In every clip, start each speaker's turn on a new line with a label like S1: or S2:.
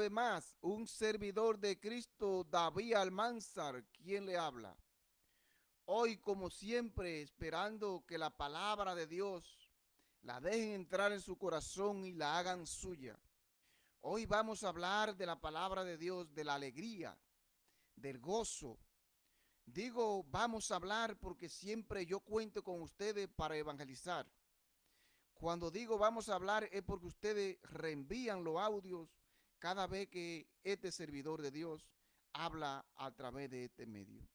S1: Además, un servidor de Cristo, David Almanzar, quien le habla. Hoy, como siempre, esperando que la palabra de Dios la dejen entrar en su corazón y la hagan suya. Hoy vamos a hablar de la palabra de Dios, de la alegría, del gozo. Digo, vamos a hablar porque siempre yo cuento con ustedes para evangelizar. Cuando digo vamos a hablar es porque ustedes reenvían los audios cada vez que este servidor de Dios habla a través de este medio.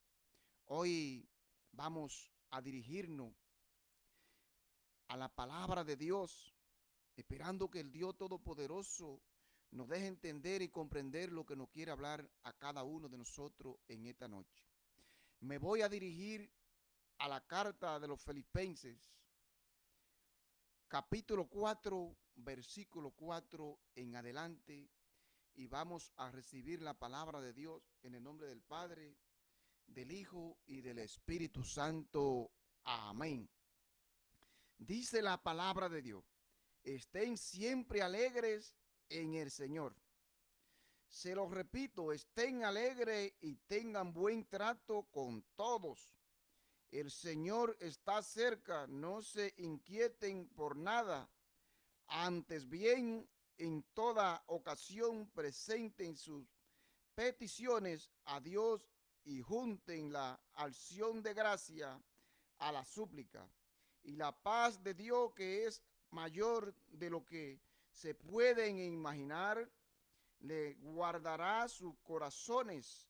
S1: Hoy vamos a dirigirnos a la palabra de Dios, esperando que el Dios Todopoderoso nos deje entender y comprender lo que nos quiere hablar a cada uno de nosotros en esta noche. Me voy a dirigir a la carta de los Filipenses, capítulo 4, versículo 4 en adelante, y vamos a recibir la palabra de Dios en el nombre del Padre, del Hijo y del Espíritu Santo. Amén. Dice la palabra de Dios: estén siempre alegres en el Señor. Se los repito, estén alegres y tengan buen trato con todos. El Señor está cerca, no se inquieten por nada. Antes bien, en toda ocasión presenten sus peticiones a Dios y junten la acción de gracia a la súplica. Y la paz de Dios, que es mayor de lo que se pueden imaginar, le guardará sus corazones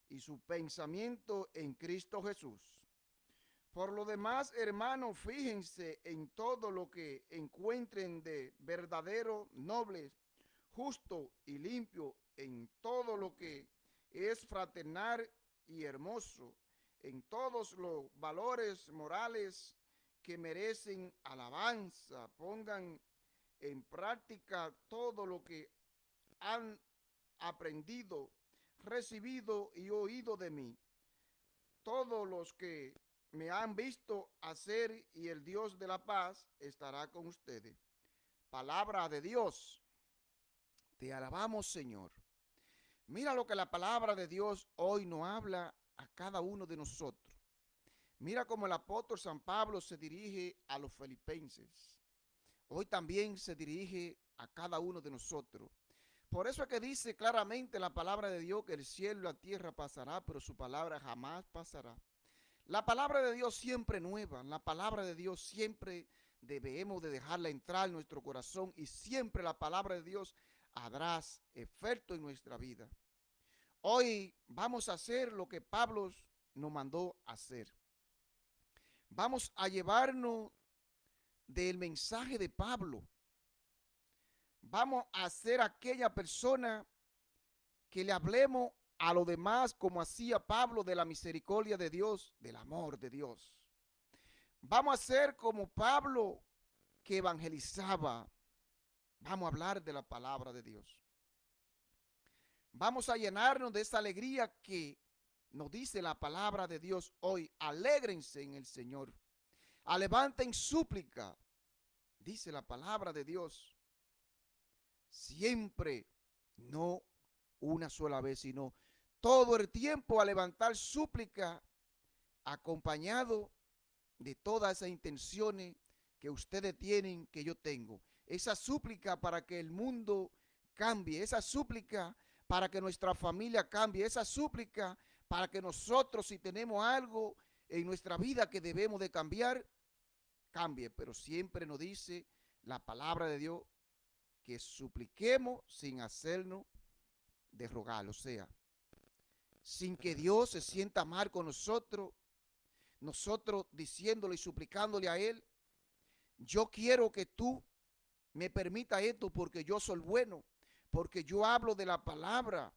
S1: y su pensamiento en Cristo Jesús. Por lo demás, hermanos, fíjense en todo lo que encuentren de verdadero, noble, justo y limpio, en todo lo que es fraternal y hermoso, en todos los valores morales que merecen alabanza. Pongan en práctica todo lo que han aprendido, recibido y oído de mí. Todos los que me han visto hacer, y el Dios de la paz estará con ustedes. Palabra de Dios. Te alabamos, Señor. Mira lo que la palabra de Dios hoy nos habla a cada uno de nosotros. Mira cómo el apóstol San Pablo se dirige a los filipenses. Hoy también se dirige a cada uno de nosotros. Por eso es que dice claramente la palabra de Dios que el cielo y la tierra pasará, pero su palabra jamás pasará. La palabra de Dios siempre nueva, la palabra de Dios siempre debemos de dejarla entrar en nuestro corazón, y siempre la palabra de Dios hará efecto en nuestra vida. Hoy vamos a hacer lo que Pablo nos mandó hacer. Vamos a llevarnos del mensaje de Pablo. Vamos a ser aquella persona que le hablemos a los demás como hacía Pablo, de la misericordia de Dios, del amor de Dios. Vamos a ser como Pablo, que evangelizaba. Vamos a hablar de la palabra de Dios. Vamos a llenarnos de esa alegría que nos dice la palabra de Dios hoy. Alégrense en el Señor. Levanten súplica, dice la palabra de Dios. Siempre, no una sola vez, sino todo el tiempo, a levantar súplica, acompañado de todas esas intenciones que ustedes tienen, que yo tengo. Esa súplica para que el mundo cambie, esa súplica para que nuestra familia cambie, esa súplica para que nosotros, si tenemos algo en nuestra vida que debemos de cambiar, cambie. Pero siempre nos dice la palabra de Dios que supliquemos sin hacernos de rogar, o sea, sin que Dios se sienta mal con nosotros, nosotros diciéndole y suplicándole a Él: yo quiero que tú me permita esto porque yo soy bueno, porque yo hablo de la palabra,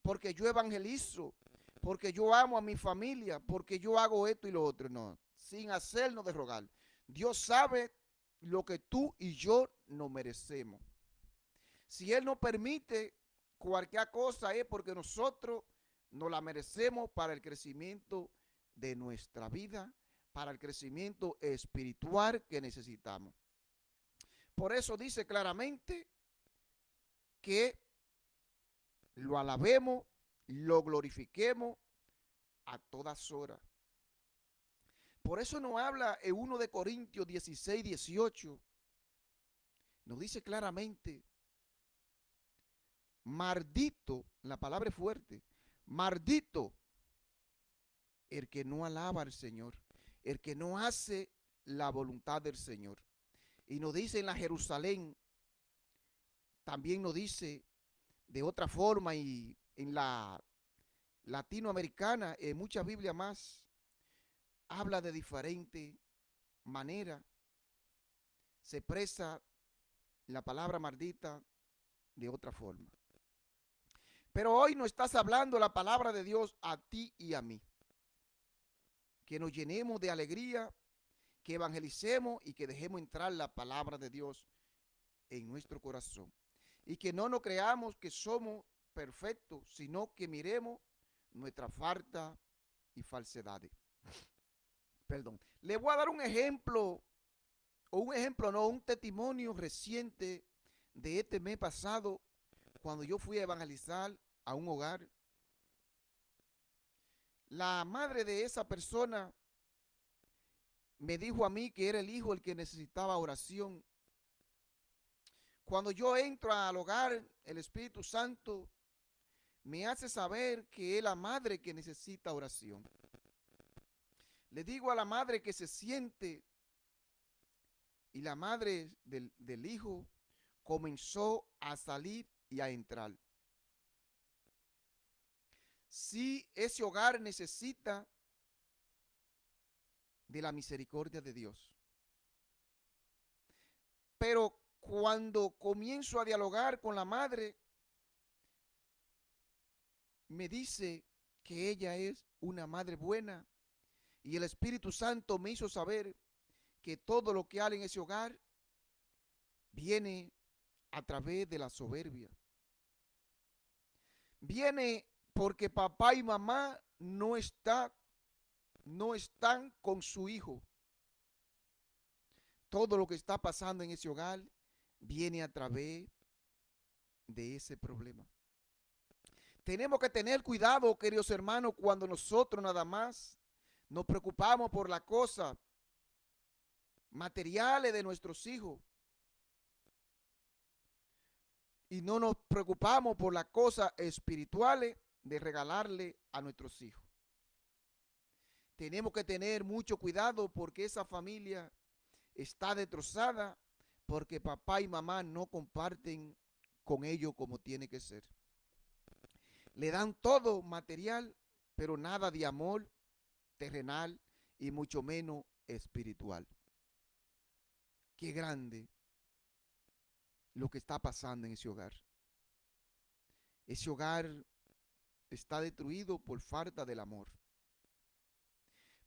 S1: porque yo evangelizo, porque yo amo a mi familia, porque yo hago esto y lo otro. No, sin hacernos de rogar. Dios sabe lo que tú y yo no merecemos. Si Él nos permite cualquier cosa, es porque nosotros nos la merecemos para el crecimiento de nuestra vida, para el crecimiento espiritual que necesitamos. Por eso dice claramente que lo alabemos, lo glorifiquemos a todas horas. Por eso nos habla en 1 de Corintios 16, 18. Nos dice claramente, maldito, la palabra es fuerte, maldito el que no alaba al Señor, el que no hace la voluntad del Señor. Y nos dice en la Jerusalén, también nos dice de otra forma, y en la latinoamericana, en muchas Biblias más, habla de diferente manera, se expresa la palabra maldita de otra forma. Pero hoy nos estás hablando la palabra de Dios a ti y a mí. Que nos llenemos de alegría, que evangelicemos y que dejemos entrar la palabra de Dios en nuestro corazón. Y que no nos creamos que somos perfectos, sino que miremos nuestra falta y falsedades. Perdón. Le voy a dar un ejemplo, un testimonio reciente de este mes pasado, cuando yo fui a evangelizar a un hogar. La madre de esa persona me dijo a mí que era el hijo el que necesitaba oración. Cuando yo entro al hogar, el Espíritu Santo me hace saber que es la madre que necesita oración. Le digo a la madre que se siente, y la madre del hijo comenzó a salir y a entrar. Sí, ese hogar necesita de la misericordia de Dios. Pero cuando comienzo a dialogar con la madre, me dice que ella es una madre buena, y el Espíritu Santo me hizo saber que todo lo que hay en ese hogar viene a través de la soberbia. Viene porque papá y mamá no están con su hijo. Todo lo que está pasando en ese hogar viene a través de ese problema. Tenemos que tener cuidado, queridos hermanos, cuando nosotros nada más nos preocupamos por las cosas materiales de nuestros hijos y no nos preocupamos por las cosas espirituales de regalarle a nuestros hijos. Tenemos que tener mucho cuidado porque esa familia está destrozada porque papá y mamá no comparten con ellos como tiene que ser. Le dan todo material, pero nada de amor terrenal y mucho menos espiritual. Qué grande lo que está pasando en ese hogar. Ese hogar está destruido por falta del amor.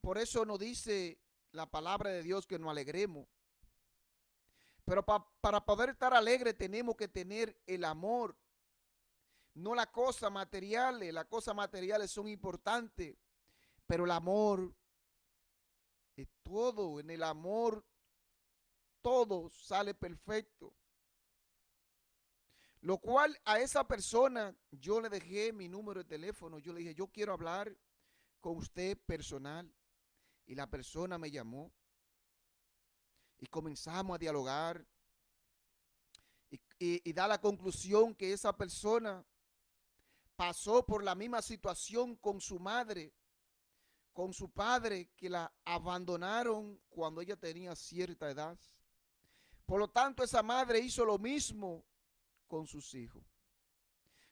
S1: Por eso nos dice la palabra de Dios que nos alegremos. Pero para poder estar alegre tenemos que tener el amor. No las cosas materiales. Las cosas materiales son importantes. Pero el amor es todo. En el amor todo sale perfecto. Lo cual a esa persona yo le dejé mi número de teléfono. Yo le dije, yo quiero hablar con usted personal. Y la persona me llamó. Y comenzamos a dialogar. Y da la conclusión que esa persona pasó por la misma situación con su madre, con su padre, que la abandonaron cuando ella tenía cierta edad. Por lo tanto, esa madre hizo lo mismo con sus hijos.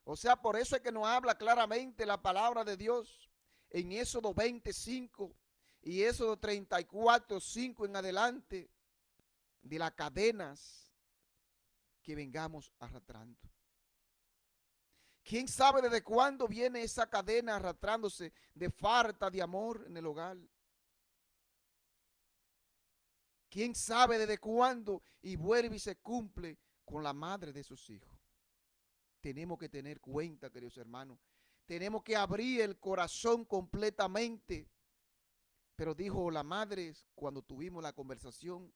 S1: O sea, por eso es que nos habla claramente la palabra de Dios en Éxodo 25 y Éxodo 34, 5 en adelante, de las cadenas que vengamos arrastrando. ¿Quién sabe desde cuándo viene esa cadena arrastrándose de falta de amor en el hogar? ¿Quién sabe desde cuándo? Y vuelve y se cumple con la madre de sus hijos. Tenemos que tener cuenta, queridos hermanos. Tenemos que abrir el corazón completamente. Pero dijo la madre cuando tuvimos la conversación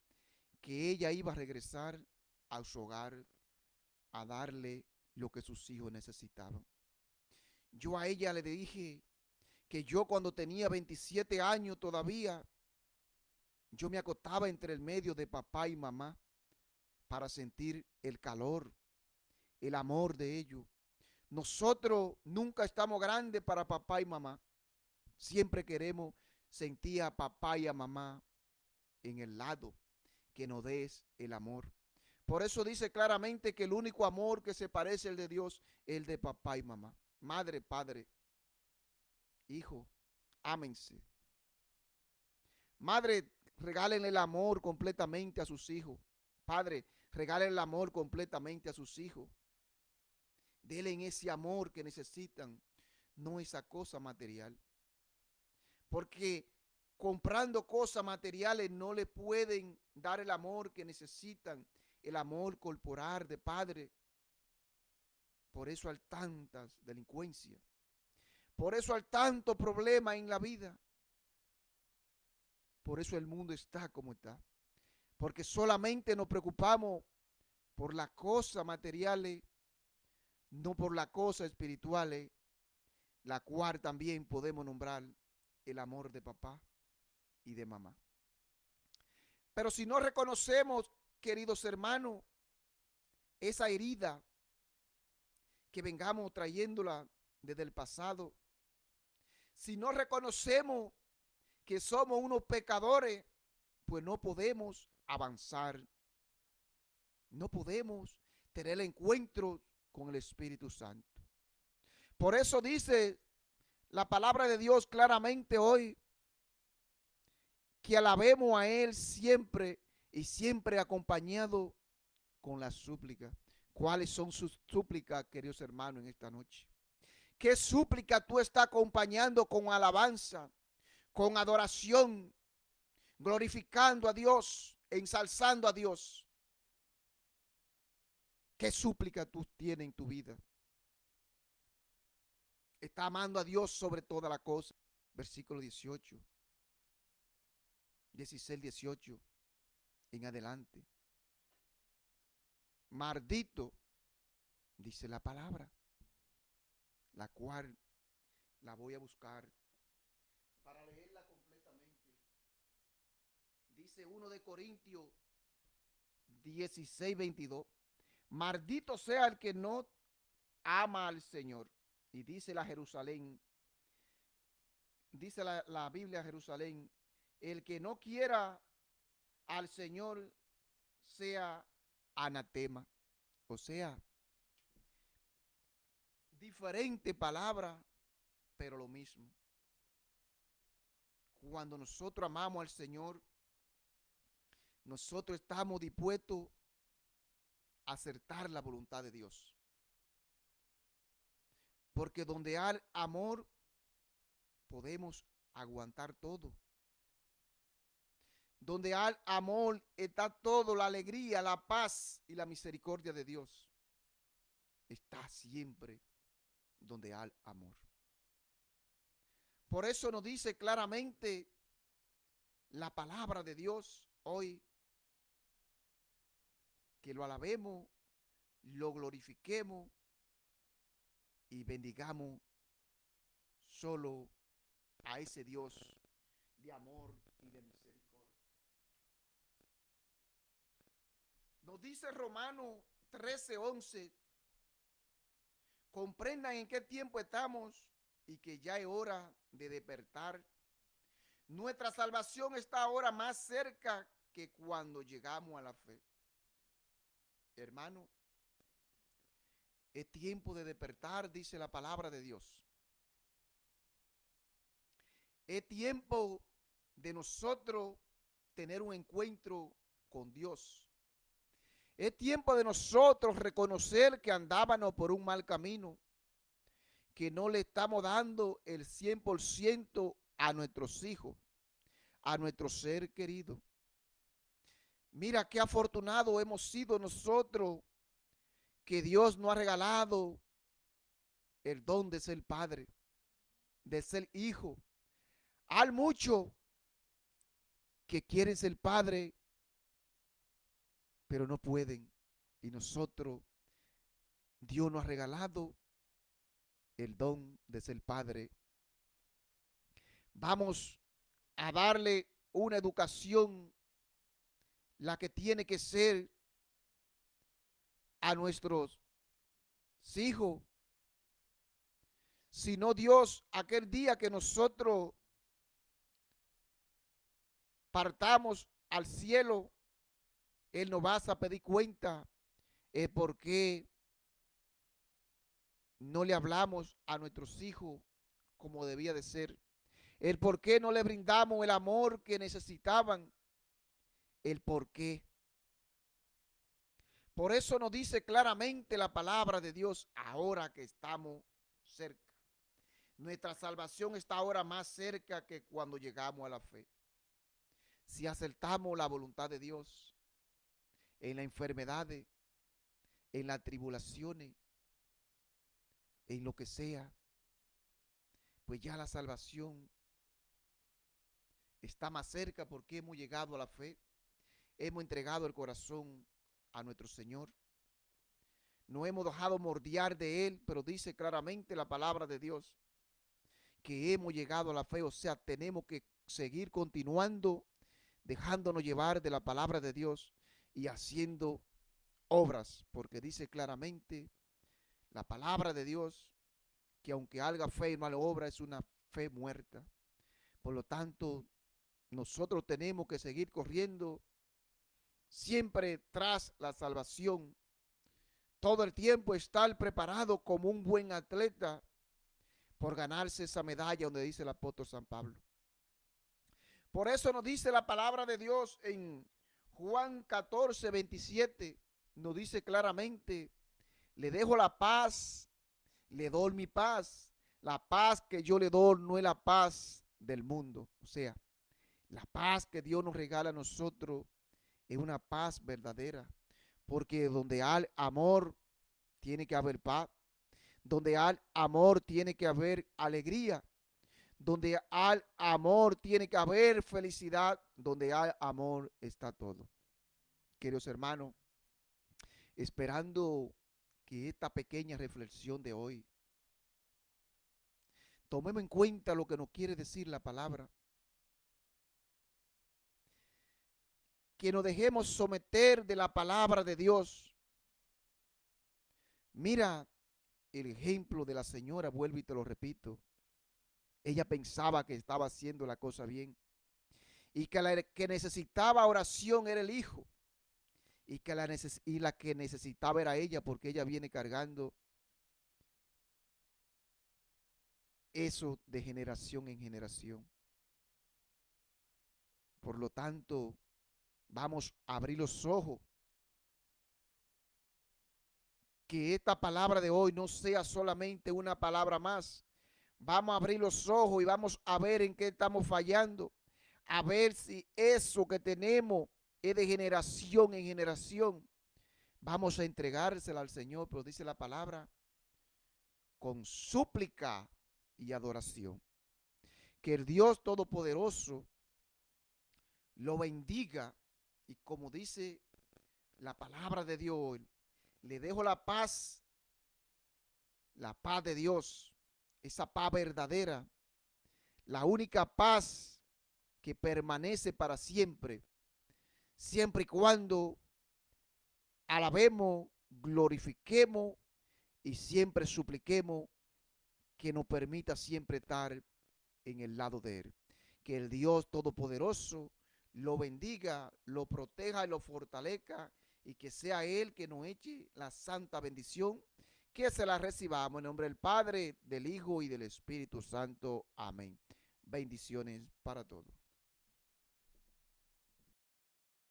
S1: que ella iba a regresar a su hogar a darle lo que sus hijos necesitaban. Yo a ella le dije que yo cuando tenía 27 años todavía, yo me acostaba entre el medio de papá y mamá para sentir el calor, el amor de ellos. Nosotros nunca estamos grandes para papá y mamá. Siempre queremos sentir a papá y a mamá en el lado que nos des el amor. Por eso dice claramente que el único amor que se parece al de Dios es el de papá y mamá. Madre, padre, hijo, ámense. Madre, regalen el amor completamente a sus hijos. Padre, regalen el amor completamente a sus hijos. Denle ese amor que necesitan, no esa cosa material. Porque comprando cosas materiales no le pueden dar el amor que necesitan, el amor corporal de padre. Por eso hay tantas delincuencias. Por eso hay tanto problema en la vida. Por eso el mundo está como está. Porque solamente nos preocupamos por las cosas materiales, no por las cosas espirituales, la cual también podemos nombrar el amor de papá y de mamá. Pero si no reconocemos, queridos hermanos, esa herida que vengamos trayéndola desde el pasado, si no reconocemos que somos unos pecadores, pues no podemos avanzar, no podemos tener el encuentro con el Espíritu Santo. Por eso dice la palabra de Dios claramente hoy, que alabemos a Él siempre y siempre acompañado con la súplica. ¿Cuáles son sus súplicas, queridos hermanos, en esta noche? ¿Qué súplica tú estás acompañando con alabanza, con adoración, glorificando a Dios, ensalzando a Dios? ¿Qué súplica tú tienes en tu vida? Está amando a Dios sobre toda la cosa. Versículo 18, 16, 18 en adelante. Maldito, dice la palabra, la cual la voy a buscar para leerla completamente. Dice 1 de Corintios 16, 22. Maldito sea el que no ama al Señor. Y dice la Jerusalén, dice la Biblia Jerusalén, el que no quiera al Señor sea anatema. O sea, diferente palabra, pero lo mismo. Cuando nosotros amamos al Señor, nosotros estamos dispuestos a acertar la voluntad de Dios. Porque donde hay amor, podemos aguantar todo. Donde hay amor está todo, la alegría, la paz y la misericordia de Dios. Está siempre donde hay amor. Por eso nos dice claramente la palabra de Dios hoy, que lo alabemos, lo glorifiquemos y bendigamos solo a ese Dios de amor y de misericordia. Nos dice Romanos 13:11, comprendan en qué tiempo estamos y que ya es hora de despertar. Nuestra salvación está ahora más cerca que cuando llegamos a la fe. Hermano, es tiempo de despertar, dice la palabra de Dios. Es tiempo de nosotros tener un encuentro con Dios. Es tiempo de nosotros reconocer que andábamos por un mal camino, que no le estamos dando el 100% a nuestros hijos, a nuestro ser querido. Mira qué afortunados hemos sido nosotros, que Dios nos ha regalado el don de ser padre, de ser hijo. Hay muchos que quieren ser padre, pero no pueden. Y nosotros, Dios nos ha regalado el don de ser padre. Vamos a darle una educación, la que tiene que ser a nuestros hijos. Sino Dios, aquel día que nosotros partamos al cielo, Él nos va a pedir cuenta por qué no le hablamos a nuestros hijos como debía de ser, el por qué no le brindamos el amor que necesitaban, el por qué. Por eso nos dice claramente la palabra de Dios ahora que estamos cerca. Nuestra salvación está ahora más cerca que cuando llegamos a la fe. Si aceptamos la voluntad de Dios en las enfermedades, en las tribulaciones, en lo que sea, pues ya la salvación está más cerca porque hemos llegado a la fe, hemos entregado el corazón a nuestro Señor. No hemos dejado mordiar de Él, pero dice claramente la palabra de Dios que hemos llegado a la fe, o sea, tenemos que seguir continuando, dejándonos llevar de la palabra de Dios y haciendo obras, porque dice claramente la palabra de Dios que aunque haga fe y no haga obra, es una fe muerta. Por lo tanto, nosotros tenemos que seguir corriendo siempre tras la salvación. Todo el tiempo estar preparado como un buen atleta por ganarse esa medalla donde dice el apóstol San Pablo. Por eso nos dice la palabra de Dios en Juan 14, 27, nos dice claramente, le dejo la paz, le doy mi paz. La paz que yo le doy no es la paz del mundo. O sea, la paz que Dios nos regala a nosotros es una paz verdadera. Porque donde hay amor, tiene que haber paz. Donde hay amor, tiene que haber alegría. Donde hay amor, tiene que haber felicidad. Donde hay amor, está todo. Queridos hermanos, esperando que esta pequeña reflexión de hoy tomemos en cuenta lo que nos quiere decir la palabra. Que nos dejemos someter de la palabra de Dios. Mira el ejemplo de la señora, vuelvo y te lo repito. Ella pensaba que estaba haciendo la cosa bien y que la que necesitaba oración era el hijo y que la que necesitaba era ella, porque ella viene cargando eso de generación en generación. Por lo tanto, vamos a abrir los ojos. Que esta palabra de hoy no sea solamente una palabra más. Vamos a abrir los ojos y vamos a ver en qué estamos fallando. A ver si eso que tenemos es de generación en generación. Vamos a entregársela al Señor, pero dice la palabra, con súplica y adoración. Que el Dios Todopoderoso lo bendiga y como dice la palabra de Dios, le dejo la paz de Dios, esa paz verdadera, la única paz que permanece para siempre, siempre y cuando alabemos, glorifiquemos y siempre supliquemos que nos permita siempre estar en el lado de Él. Que el Dios Todopoderoso lo bendiga, lo proteja y lo fortalezca y que sea Él que nos eche la santa bendición, que se la recibamos en nombre del Padre, del Hijo y del Espíritu Santo. Amén. Bendiciones para todos.